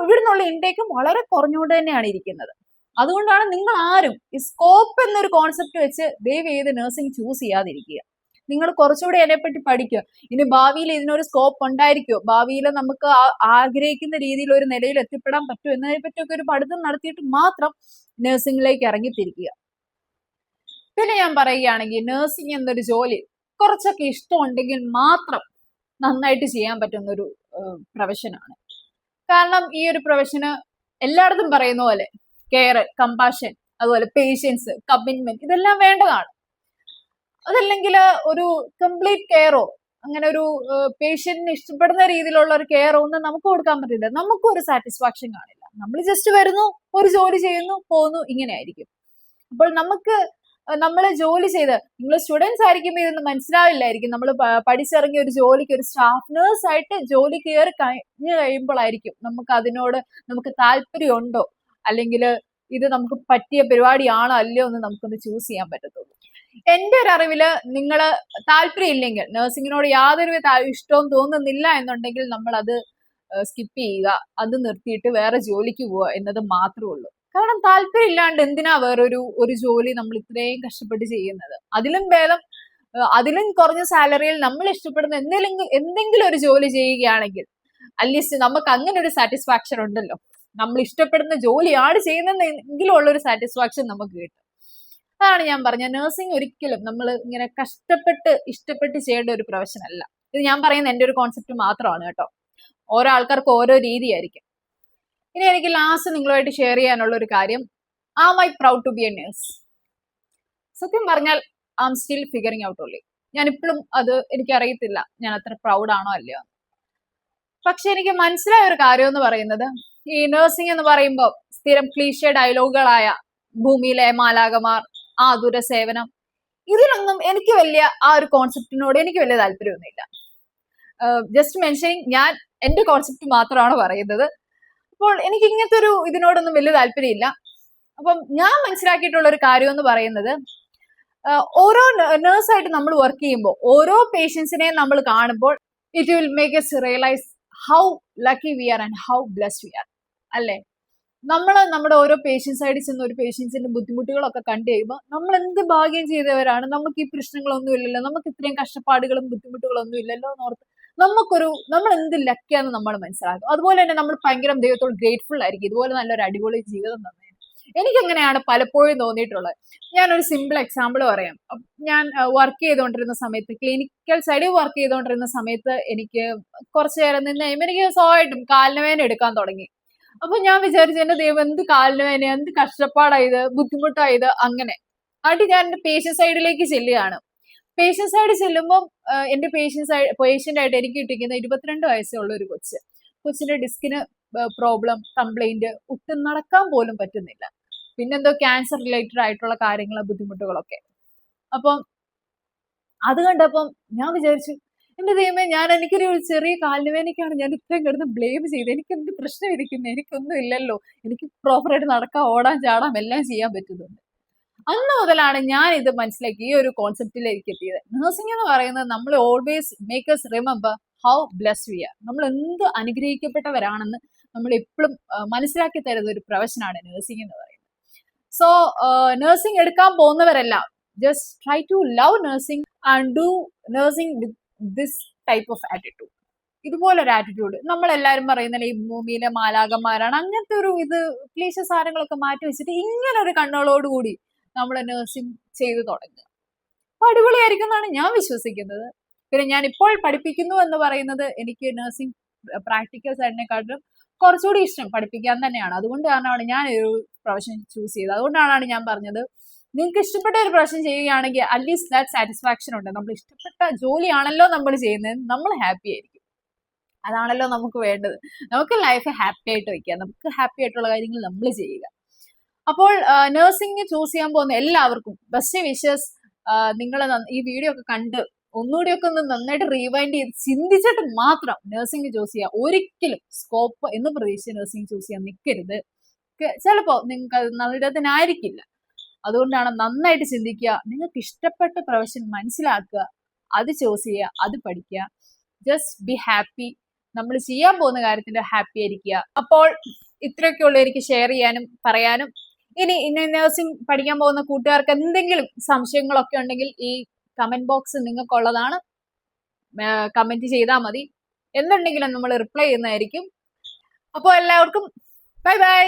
ഇവിടുന്നുള്ള ഇൻടേക്കും വളരെ കുറഞ്ഞുകൊണ്ട് തന്നെയാണ് ഇരിക്കുന്നത്. അതുകൊണ്ടാണ് നിങ്ങൾ ആരും ഈ സ്കോപ്പ് എന്നൊരു കോൺസെപ്റ്റ് വെച്ച് ദയവ് ചെയ്ത് നഴ്സിംഗ് ചൂസ് ചെയ്യാതിരിക്കുക. നിങ്ങൾ കുറച്ചുകൂടി അതിനെപ്പറ്റി പഠിക്കുക. ഇനി ഭാവിയിൽ ഇതിനൊരു സ്കോപ്പ് ഉണ്ടായിരിക്കുമോ, ഭാവിയിൽ നമുക്ക് ആഗ്രഹിക്കുന്ന രീതിയിൽ ഒരു നിലയിൽ എത്തിപ്പെടാൻ പറ്റുമോ എന്നതിനെ പറ്റിയൊക്കെ ഒരു പഠിത്തം നടത്തിയിട്ട് മാത്രം നഴ്സിംഗിലേക്ക് ഇറങ്ങിത്തിരിക്കുക. പിന്നെ ഞാൻ പറയുകയാണെങ്കിൽ നഴ്സിംഗ് എന്നൊരു ജോലി കുറച്ചൊക്കെ ഇഷ്ടമുണ്ടെങ്കിൽ മാത്രം നന്നായിട്ട് ചെയ്യാൻ പറ്റുന്ന ഒരു പ്രൊഫഷനാണ്. കാരണം ഈ ഒരു പ്രൊഫഷന് എല്ലായിടത്തും പറയുന്ന പോലെ കെയർ, കമ്പാഷൻ, അതുപോലെ പേഷ്യൻസ്, കമ്മിറ്റ്മെന്റ് ഇതെല്ലാം വേണ്ടതാണ്. അതല്ലെങ്കിൽ ഒരു കംപ്ലീറ്റ് കെയറോ അങ്ങനെ ഒരു പേഷ്യന്റിന് ഇഷ്ടപ്പെടുന്ന രീതിയിലുള്ള ഒരു കെയറോ ഒന്നും നമുക്ക് കൊടുക്കാൻ പറ്റില്ല. നമുക്കും ഒരു സാറ്റിസ്ഫാക്ഷൻ കാണില്ല. നമ്മൾ ജസ്റ്റ് വരുന്നു, ഒരു ജോലി ചെയ്യുന്നു, പോകുന്നു, ഇങ്ങനെ ആയിരിക്കും. അപ്പോൾ നമ്മൾ ജോലി ചെയ്ത്, നിങ്ങൾ സ്റ്റുഡൻസ് ആയിരിക്കുമ്പോൾ ഇതൊന്നും മനസ്സിലാവില്ലായിരിക്കും. നമ്മൾ പഠിച്ചിറങ്ങിയ ഒരു ജോലിക്ക് ഒരു സ്റ്റാഫ് നേഴ്സ് ആയിട്ട് ജോലി കയറി കഴിഞ്ഞു കഴിയുമ്പോഴായിരിക്കും നമുക്ക് താല്പര്യം ഉണ്ടോ, അല്ലെങ്കിൽ ഇത് നമുക്ക് പറ്റിയ പരിപാടിയാണോ അല്ലയോ എന്ന് നമുക്കൊന്ന് ചൂസ് ചെയ്യാൻ പറ്റത്തുള്ളൂ. എന്റെ ഒരു അറിവില് നിങ്ങൾ താല്പര്യം ഇല്ലെങ്കിൽ, നഴ്സിംഗിനോട് യാതൊരുവിധ ഇഷ്ടവും തോന്നുന്നില്ല എന്നുണ്ടെങ്കിൽ നമ്മൾ അത് സ്കിപ്പ് ചെയ്യുക, അത് നിർത്തിയിട്ട് വേറെ ജോലിക്ക് പോവുക എന്നത് മാത്രമേ ഉള്ളൂ. കാരണം താല്പര്യം ഇല്ലാണ്ട് എന്തിനാ ഒരു ജോലി നമ്മൾ ഇത്രയും കഷ്ടപ്പെട്ട് ചെയ്യുന്നത്? അതിലും ഭേദം അതിലും കുറഞ്ഞ സാലറിയിൽ നമ്മൾ ഇഷ്ടപ്പെടുന്ന എന്തെങ്കിലും ഒരു ജോലി ചെയ്യുകയാണെങ്കിൽ അറ്റ്ലീസ്റ്റ് നമുക്ക് അങ്ങനെ ഒരു സാറ്റിസ്ഫാക്ഷൻ ഉണ്ടല്ലോ. നമ്മൾ ഇഷ്ടപ്പെടുന്ന ജോലിയാണ് ചെയ്യുന്നതെങ്കിലും ഉള്ളൊരു സാറ്റിസ്ഫാക്ഷൻ നമുക്ക് കിട്ടും. അതാണ് ഞാൻ പറഞ്ഞത്, നഴ്സിംഗ് ഒരിക്കലും നമ്മൾ ഇങ്ങനെ ഇഷ്ടപ്പെട്ട് ചെയ്യേണ്ട ഒരു പ്രൊഫഷൻ അല്ല. ഇത് ഞാൻ പറയുന്ന എൻ്റെ ഒരു കോൺസെപ്റ്റ് മാത്രമാണ് കേട്ടോ. ഓരോ ആൾക്കാർക്ക് ഓരോ രീതിയായിരിക്കും. ഇനി എനിക്ക് ലാസ്റ്റ് നിങ്ങളുമായിട്ട് ഷെയർ ചെയ്യാനുള്ള ഒരു കാര്യം, am I proud to be a nurse? സത്യം പറഞ്ഞാൽ I am still figuring out only. ഞാൻ ഇപ്പോഴും അത് എനിക്കറിയത്തില്ല ഞാൻ അത്ര പ്രൗഡ് ആണോ അല്ലയോ. പക്ഷെ എനിക്ക് മനസ്സിലായ ഒരു കാര്യം എന്ന് പറയുന്നത്, ഈ നഴ്സിംഗ് എന്ന് പറയുമ്പോൾ സ്ഥിരം ക്ലീഷേ ഡയലോഗുകളായ ഭൂമിയിലെ മാലാകമാർ, ആതുര സേവനം, ഇതിലൊന്നും എനിക്ക് ആ ഒരു കോൺസെപ്റ്റിനോട് എനിക്ക് വലിയ താല്പര്യമൊന്നുമില്ല. ജസ്റ്റ് മെൻഷനിങ്, ഞാൻ എന്റെ കോൺസെപ്റ്റ് മാത്രമാണ് പറയുന്നത്. അപ്പോൾ എനിക്ക് ഇങ്ങനത്തെ ഇതിനോടൊന്നും വലിയ താല്പര്യമില്ല. അപ്പം ഞാൻ മനസ്സിലാക്കിയിട്ടുള്ള ഒരു കാര്യം എന്ന് പറയുന്നത്, ഓരോ നേഴ്സായിട്ട് നമ്മൾ വർക്ക് ചെയ്യുമ്പോൾ ഓരോ പേഷ്യൻസിനെ നമ്മൾ കാണുമ്പോൾ it will make us realise how lucky we are and how blessed we are. അല്ലേ? നമ്മുടെ ഓരോ പേഷ്യൻസ് ആയിട്ട് ചെന്ന് ഒരു പേഷ്യൻസിന്റെ ബുദ്ധിമുട്ടുകളൊക്കെ കണ്ടു കഴിയുമ്പോൾ നമ്മൾ എന്ത് ഭാഗ്യം ചെയ്തവരാണ്, നമുക്ക് ഈ പ്രശ്നങ്ങളൊന്നും ഇല്ലല്ലോ, നമുക്ക് ഇത്രയും കഷ്ടപ്പാടുകളും ബുദ്ധിമുട്ടുകളൊന്നും ഇല്ലല്ലോ എന്നോർത്ത് നമ്മൾ എന്ത് ലക്കിയാന്ന് നമ്മൾ മനസ്സിലാക്കും. അതുപോലെ തന്നെ നമ്മൾ ഭയങ്കര ദൈവത്തോട് ഗ്രേറ്റ്ഫുൾ ആയിരിക്കും, ഇതുപോലെ നല്ലൊരു അടിപൊളി ജീവിതം തന്നെ. എനിക്കങ്ങനെയാണ് പലപ്പോഴും തോന്നിയിട്ടുള്ളത്. ഞാനൊരു സിമ്പിൾ എക്സാമ്പിൾ പറയാം. ഞാൻ വർക്ക് ചെയ്തുകൊണ്ടിരുന്ന സമയത്ത്, ക്ലിനിക്കൽ സൈഡിൽ വർക്ക് ചെയ്തുകൊണ്ടിരുന്ന സമയത്ത് എനിക്ക് കുറച്ചു നേരം നിന്ന് എനിക്ക് സ്വയമായിട്ടും കാലിന് വേദന എടുക്കാൻ തുടങ്ങി. അപ്പൊ ഞാൻ വിചാരിച്ചു, എന്റെ ദൈവം എന്ത് കാലിന് വേദന, എന്ത് കഷ്ടപ്പാടായത്, ബുദ്ധിമുട്ടായത്. അങ്ങനെ ആയിട്ട് ഞാൻ എന്റെ പേഷ്യന്റ് സൈഡിലേക്ക് ചെല്ലുകയാണ്. പേഷ്യന്റ് സൈഡ് ചെല്ലുമ്പോൾ എന്റെ പേഷ്യന്റ് ആയിട്ട് എനിക്ക് കിട്ടിയിരിക്കുന്ന 22 വയസ്സുള്ള ഒരു കൊച്ചിന്റെ ഡിസ്കിന് പ്രോബ്ലം, കംപ്ലൈന്റ്, ഒട്ടും നടക്കാൻ പോലും പറ്റുന്നില്ല. പിന്നെന്തോ ക്യാൻസർ റിലേറ്റഡ് ആയിട്ടുള്ള കാര്യങ്ങൾ, ബുദ്ധിമുട്ടുകളൊക്കെ. അപ്പം അത് കണ്ടപ്പം ഞാൻ വിചാരിച്ചു, എന്റെ ദൈവമേ, എനിക്കൊരു ചെറിയ കാലുവേദനയ്ക്കാണ് ഞാൻ ഇത്രയും കിടന്ന് ബ്ലെയിം ചെയ്ത്, എനിക്ക് എന്ത് പ്രശ്നം ഇരിക്കുന്നത്, എനിക്കൊന്നും ഇല്ലല്ലോ, എനിക്ക് പ്രോപ്പറായിട്ട് നടക്കാം, ഓടാൻ, ചാടാം, എല്ലാം ചെയ്യാൻ പറ്റുന്നുണ്ട്. അന്ന് മുതലാണ് ഞാൻ ഇത് മനസ്സിലാക്കി, ഈ ഒരു കോൺസെപ്റ്റിലേക്ക് എത്തിയത്. നഴ്സിംഗ് എന്ന് പറയുന്നത് നമ്മൾ always make us remember how blessed we are. നമ്മൾ എന്ത് അനുഗ്രഹിക്കപ്പെട്ടവരാണെന്ന് നമ്മൾ എപ്പോഴും മനസ്സിലാക്കി തരുന്ന ഒരു പ്രൊഫഷനാണ് നഴ്സിംഗ് എന്ന് പറയുന്നത്. സോ നഴ്സിംഗ് എടുക്കാൻ പോകുന്നവരെല്ലാം just try to love nursing and do nursing with this type of attitude. ഇതുപോലൊരു ആറ്റിറ്റ്യൂഡ്. നമ്മളെല്ലാവരും പറയുന്നത് ഈ ഭൂമിയിലെ മാലാകന്മാരാണ്, അങ്ങനത്തെ ക്ലീശ സാധനങ്ങളൊക്കെ മാറ്റി വെച്ചിട്ട് ഇങ്ങനെ ഒരു കണ്ണുകളോടുകൂടി നമ്മൾ നഴ്സിംഗ് ചെയ്തു തുടങ്ങുക. അപ്പൊ അടിപൊളിയായിരിക്കും എന്നാണ് ഞാൻ വിശ്വസിക്കുന്നത്. പിന്നെ ഞാൻ ഇപ്പോൾ പഠിപ്പിക്കുന്നു എന്ന് പറയുന്നത് എനിക്ക് നഴ്സിംഗ് പ്രാക്ടിക്കൽ സൈഡിനെക്കാട്ടിലും കുറച്ചുകൂടി ഇഷ്ടം പഠിപ്പിക്കാൻ തന്നെയാണ്. അതുകൊണ്ടാണ് ഞാൻ ഒരു പ്രൊഫഷൻ ചൂസ് ചെയ്തത്. അതുകൊണ്ടാണ് ഞാൻ പറഞ്ഞത്, നിങ്ങൾക്ക് ഇഷ്ടപ്പെട്ട ഒരു പ്രൊഫഷൻ ചെയ്യുകയാണെങ്കിൽ അറ്റ്ലീസ്റ്റ് ദാറ്റ് സാറ്റിസ്ഫാക്ഷൻ ഉണ്ട്. നമ്മൾ ഇഷ്ടപ്പെട്ട ജോലിയാണല്ലോ നമ്മൾ ചെയ്യുന്നത്, നമ്മൾ ഹാപ്പി ആയിരിക്കും. അതാണല്ലോ നമുക്ക് വേണ്ടത്. നമുക്ക് ലൈഫ് ഹാപ്പി ആയിട്ട് വയ്ക്കുക, നമുക്ക് ഹാപ്പി ആയിട്ടുള്ള കാര്യങ്ങൾ നമ്മൾ ചെയ്യുക. അപ്പോൾ നഴ്സിംഗ് ചൂസ് ചെയ്യാൻ പോകുന്ന എല്ലാവർക്കും ബെസ്റ്റ് വിഷസ്. നിങ്ങൾ ഈ വീഡിയോ ഒക്കെ കണ്ട് ഒന്നുകൂടിയൊക്കെ ഒന്ന് നന്നായിട്ട് റീവൈൻഡ് ചെയ്ത് ചിന്തിച്ചിട്ട് മാത്രം നഴ്സിംഗ് ചൂസ് ചെയ്യുക. ഒരിക്കലും സ്കോപ്പ് എന്ന് പ്രതീക്ഷിച്ച് നഴ്സിംഗ് ചൂസ് ചെയ്യാൻ നിൽക്കരുത്. ചിലപ്പോ നിങ്ങൾക്ക് അത് നല്ലതിനായിരിക്കില്ല. അതുകൊണ്ടാണ് നന്നായിട്ട് ചിന്തിക്കുക, നിങ്ങൾക്ക് ഇഷ്ടപ്പെട്ട പ്രൊഫഷൻ മനസ്സിലാക്കുക, അത് ചൂസ് ചെയ്യുക, അത് പഠിക്കുക. Just be happy. നമ്മൾ ചെയ്യാൻ പോകുന്ന കാര്യത്തിൽ ഹാപ്പി ആയിരിക്കുക. അപ്പോൾ ഇത്രയൊക്കെ ഉള്ളൂ എനിക്ക് ഷെയർ ചെയ്യാനും പറയാനും. ഇനി നഴ്സിംഗ് പഠിക്കാൻ പോകുന്ന കൂട്ടുകാർക്ക് എന്തെങ്കിലും സംശയങ്ങളൊക്കെ ഉണ്ടെങ്കിൽ ഈ കമന്റ് ബോക്സ് നിങ്ങൾക്കുള്ളതാണ്. കമന്റ് ചെയ്താൽ മതി. എന്തുണ്ടെങ്കിലും നമ്മൾ റിപ്ലൈ ചെയ്യുന്നതായിരിക്കും. അപ്പോൾ എല്ലാവർക്കും ബൈ ബൈ.